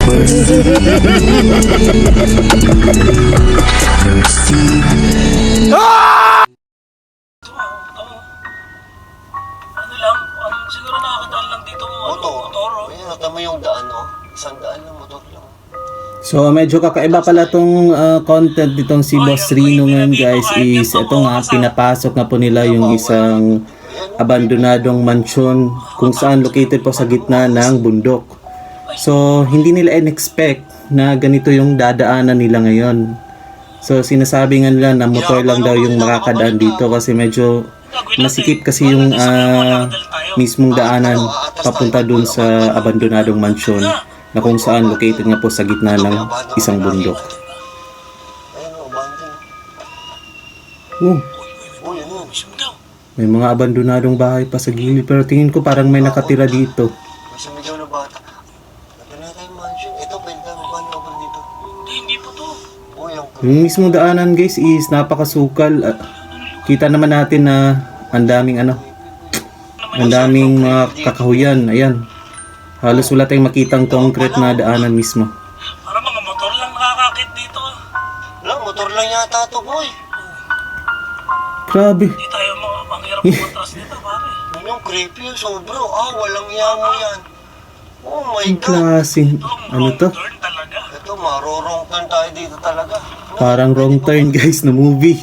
Ano lang, siguro nakakadaan lang dito motor. Ayan, nata mo yung daan, oh. 100 lang, motor lang. So medyo kakaiba pala tong content nitong si Boss Rino ngayon guys is ito nga pinapasok na po nila yung isang abandonadong mansion kung saan located po sa gitna ng bundok. So hindi nila in-expect na ganito yung dadaanan nila ngayon. So sinasabi nga nila na motor lang daw yung makakadaan dito kasi medyo masikip kasi yung mismong daanan papunta dun sa abandonadong mansion na kung saan located nga po sa gitna ng isang bundok. Ayan, oh, abandon. Uy, ano? May mga abandonadong bahay pa sa gilid pero tingin ko parang may nakatira dito. May sumigaw na bata. Ito na tayong mansion. Ito, benta mo ba over dito? Hindi po to. Uy, ang Yung mismong daanan guys is napakasukal. Kita naman natin na ang daming mga kakahuyan. Ayan. Halos wala tayong makitang concrete na daanan mismo. Para mga motor lang nakakakit dito. lang, motor lang yata to, boy. Grabe. Hindi tayo manghirap pumatras dito, pare. Yun yung creepy, sobro. Walang yamo yan. Oh my Ang God. klaseng ano to? Turn talaga. Ito, marorong turn tayo dito talaga. Parang wrong turn guys na movie.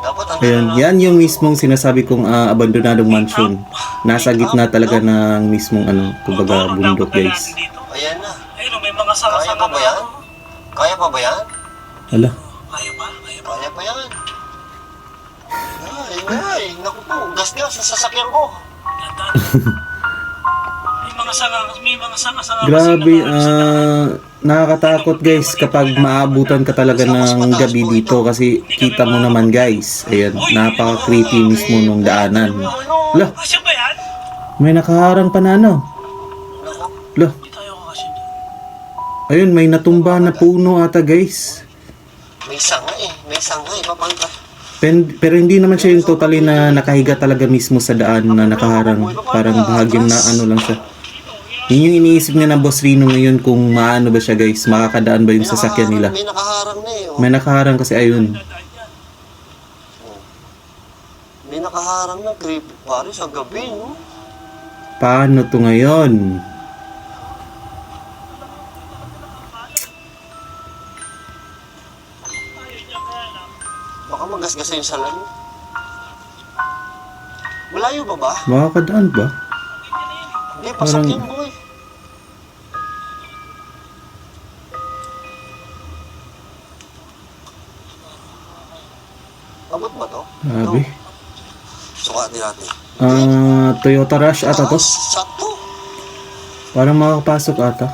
Dapat Ayan, yan yung mismong sinasabi kong abandonadong mansion. Nasa gitna talaga ng mismong kumbaga bundok guys. Ayan na. Ayun, may mga Kaya sanga-sanga pa ba yan? Kaya pa ba yan? Hala. Kaya pa. Kaya pa yan. Ay, naku po, gas-gas sa sasakyan ko. May mga sanga-sanga. Grabe, nakakatakot guys kapag maabutan ka talaga ng gabi dito kasi kita mo naman guys. Ayan, napaka-creepy mismo nung daanan. Lah, Kasya ba yan? may nakaharang pa na Lah, Hindi tayo kakasya dyan. ayun, may natumba na puno ata guys. May sanga papanta. Pero hindi naman siya yung totally na nakahiga talaga mismo sa daan na nakaharang. Parang bahagyang na lang siya. Yun yung iniisip niya ng Boss Rino ngayon kung maano ba siya guys, makakadaan ba yung sasakyan nila. May nakaharang na eh. May nakaharang kasi ayun. May nakaharang na, creepy. Pare, sa gabi, no? Paano to ngayon? Baka magasgas yung salan. Malayo ba ba? Makakadaan ba? Hindi, pasak Parang- yun, boy. Abot ba to? Grabe. Sukatin natin. Toyota Rush ata to. Sakto. Parang makakapasok ata.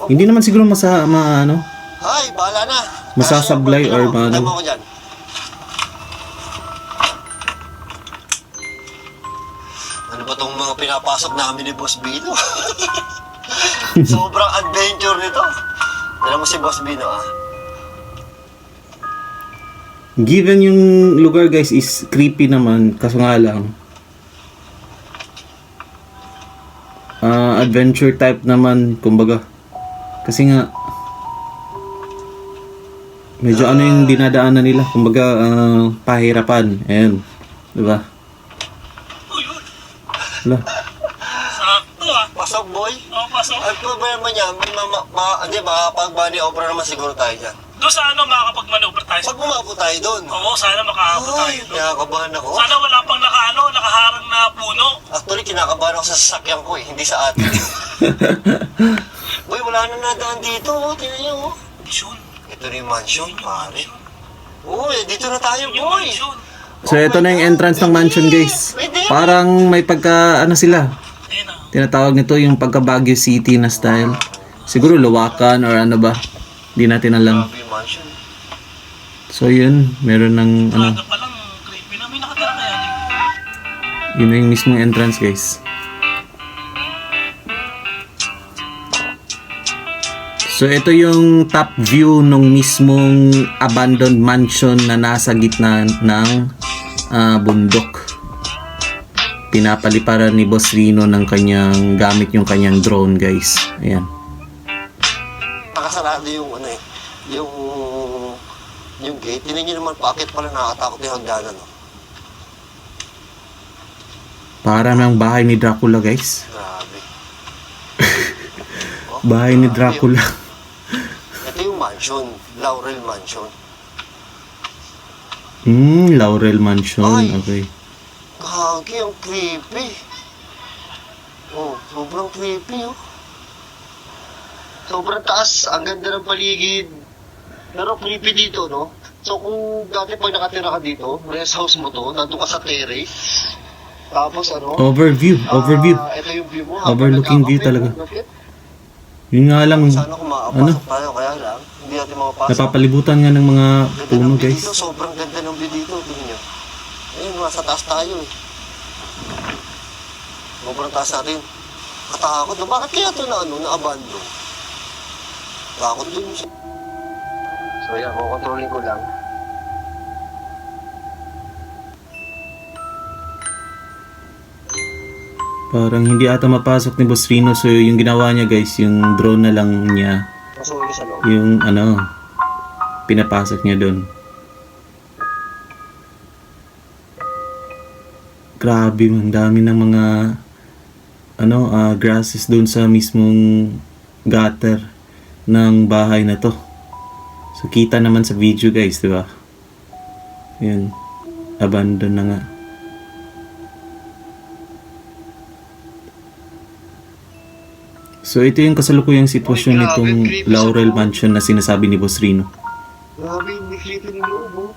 Hindi naman siguro Hay, bahala na. Masasablay or Tama ano. ko dyan. Ano ba tong mga pinapasok namin ni Boss Bino? Sobrang adventure nito. Alam mo si Boss Bino, Given yung lugar guys is creepy naman, kaso nga lang adventure type naman kumbaga. Kasi nga medyo yung dinadaanan nila, kumbaga pahirapan. Ayan, diba? Wala. Sakto Pasok, boy. pasok. Ay, kung ba naman yan, hindi ba, pag-body opera naman siguro tayo dyan. Doon sa makakapag-maneuver tayo. Pag bumabo tayo doon. Oo, sana makaabot tayo Ay, doon. kinakabahan ako. Sana wala pang nakaharang na puno. Actually, kinakabahan ako sa sasakyan ko hindi sa atin. Boy, wala na nadaan dito, tingnan nyo, Mansion. Ito na yung mansion, pare. Uy, dito na tayo, Yung boy. mansion. So ito na yung entrance ng mansion guys. Parang may pagka sila. Ayun Tinatawag nito yung pagka Baguio City na style. Siguro Luwakan or ano ba. Hindi natin alam. Grabe yung mansion. So yun, meron ng Aga pa lang, creepy na. May nakatira kaya dito. yun na yung mismong entrance guys. So ito yung top view ng mismong abandoned mansion na nasa gitna ng bundok. Pinapaliparan ni Boss Rino ng kanyang gamit yung kanyang drone guys. Ayan. nakasarado yung ano eh. Yung gate. Tinan nyo naman, bakit pala nakakatakot yung hagdanan. No? Para ng bahay ni Dracula, guys. Grabe. Bahay ni Dracula. Ito yung mansion. Laurel Mansion. Laurel Mansion. Ay. Okay. Kagi, ang creepy. Oh, sobrang creepy oh. Sobrang taas. Ang ganda ng paligid. Pero creepy dito, no? So kung dati pag nakatira ka dito, rest house mo to, nandun ka sa terrace. Tapos ano? Overview. Ito yung view mo. Overlooking view talaga. Yun nga lang, Sana kung makapasok tayo, kaya lang, hindi natin makapasok. napapalibutan nga ng mga Ganda puno, ng view guys. dito, sobrang ganda ng view dito. Tingnan nyo. Ayun, nasa taas tayo eh. Sobrang taas natin. Katakot na. Bakit kaya ito na-abandon? Takot dun siya. So yan, kukontrolling ko lang. Parang hindi ata mapasok ni Boss Rino. So yung ginawa niya, guys, yung drone na lang niya. Masuwi sa loob. Yung pinapasok niya doon. Grabe, ang dami ng mga grasses doon sa mismong gutter ng bahay na to. So kita naman sa video, guys, di ba? Yan, abandon na nga. So ito yung kasalukuyang sitwasyon nitong Laurel Mansion na sinasabi ni Boss Rino. Grabe, hindi creepy ng loob oh.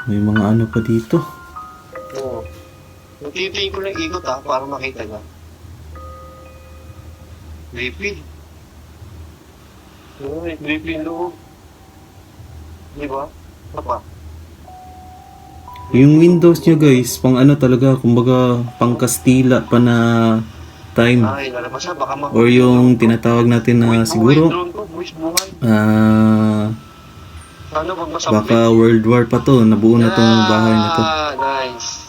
May mga ano pa dito. Oo. Nagtitingin ko ng ikot para makita niya. Creepy. Oo, creepy yung loob. Di ba? Ano pa? Yung windows nyo, guys, pang talaga, kumbaga pang Kastila pa na time. Ay, lalabas siya, baka Or yung tinatawag natin na siguro ano, pag masabit? baka World War pa to, nabuo na tong bahay na to. Nice.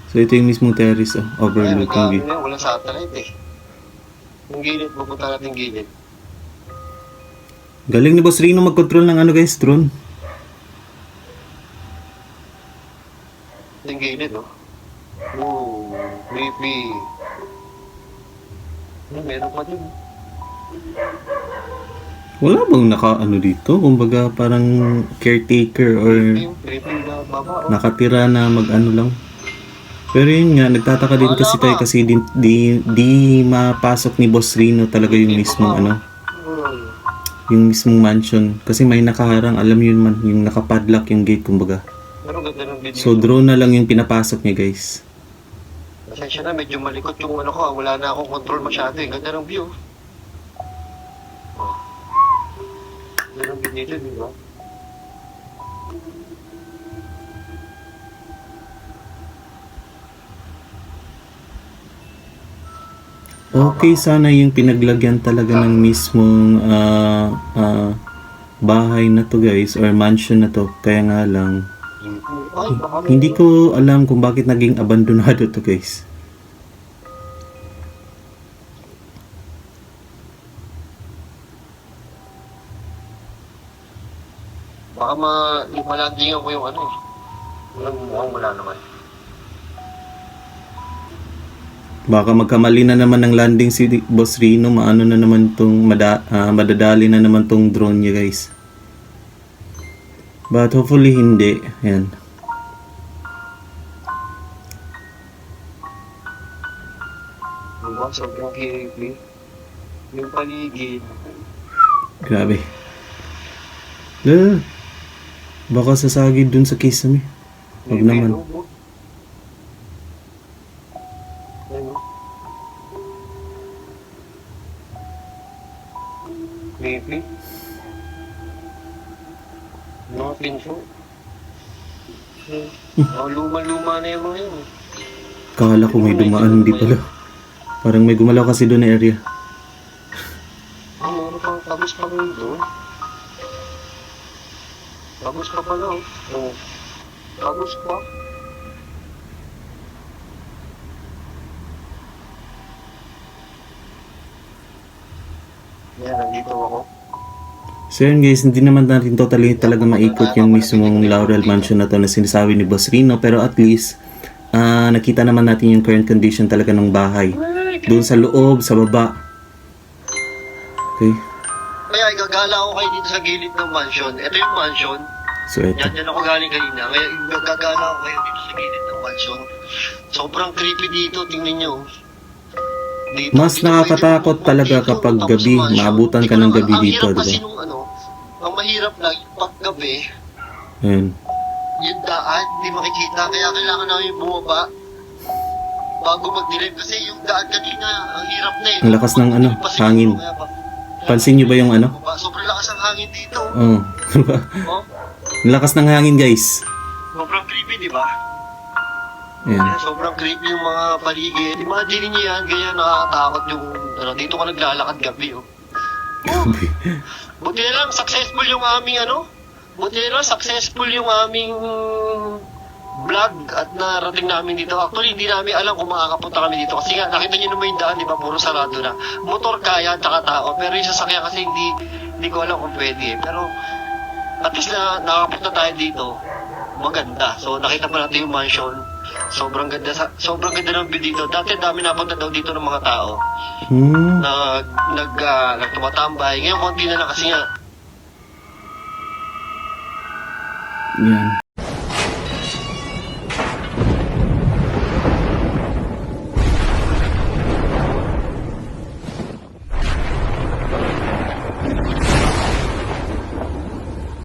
So ito yung mismong terrace, overlooking view. Walang satellite eh. Yung gilid, pupunta natin gilid. Galing ni Boss Rino mag-control ng guys, drone. Yung gilid oh. Ooh, creepy. Meron pa din. Wala bang dito? Kumbaga parang caretaker or Creepy na baba oh. nakatira na lang. Pero yun nga, nagtataka din kasi tayo kasi di mapasok ni Boss Rino talaga yung mismong yung mismong mansion. Kasi may nakaharang, alam yun man, yung nakapadlock yung gate kumbaga. Pero ganda ng video. So drone na lang yung pinapasok niya, guys. Pasensya na, medyo malikot yung ko. Wala na akong control masyado eh. Ganda ng view. Ganda ng view dito, di ba? Okay, sana yung pinaglagyan talaga ng mismong bahay na to, guys, or mansion na to. Kaya nga lang, hindi ko alam kung bakit naging abandonado to, guys. Baka malandingan ko yung eh. Wala naman. Baka magkamali na naman ng landing si Boss Rino, maano na naman tong madadali na naman tong drone niya, guys. But hopefully hindi. Ayan. Diba? Sobrang creepy. Yung paligid. Grabe. Baka sasagid dun sa kisame. Huwag naman. Creepy. Mga pinto. Luma-luma na yung mga yun. Kala ko may dumaan, hindi pala. Parang may gumalaw kasi doon na area. Meron pang tapos pa rin doon. Tapos pa pala. Tapos pa. Yan, nandito ako. So yun guys, hindi naman natin totally talaga maikot yung mismong Laurel Mansion na to na sinasabi ni Boss Rino, pero at least nakita naman natin yung current condition talaga ng bahay. Doon sa loob, sa baba. Okay. Kaya gagala ako kayo dito sa gilid ng mansion. Ito yung mansion. So ito. Yan ako galing kanina. Kaya gagala ako kayo dito sa gilid ng mansion. Sobrang creepy dito, tingnan nyo. Dito, Mas nakakatakot talaga kapag gabi, maabutan ka ng gabi dito, Ang hirap kasi diba? nung ang mahirap lang, pag gabi, Ayan. yung daan, di makikita. Kaya kailangan namin bumaba bago magdilim. Kasi yung daan kanina, ang hirap na eh. Ang lakas ng hangin. Pansin nyo ba yung Sobrang lakas ng hangin dito. Oh. Oh, Ang lakas ng hangin guys. sobrang creepy, di ba? Ayan. Sobrang creepy yung mga paligid. Imagine niyo yan, ganyan nakakatakot yung, dito ka naglalakad gabi, oh. Buti na lang, successful yung aming, buti na lang, successful yung aming vlog at narating namin dito. Actually, hindi namin alam kung makakapunta kami dito. Kasi nga, nakita niyo naman yung daan, di ba, puro sarado na. Motor kaya, tsaka tao. Pero yung sasakyan kasi hindi ko alam kung pwede, eh. Pero, at least na nakapunta tayo dito, maganda. So, nakita pa natin yung mansion. Sobrang ganda ng view dito. Dati dami napunta daw dito ng mga tao na tumatambay. Ngayon konti na lang kasi nga Yan.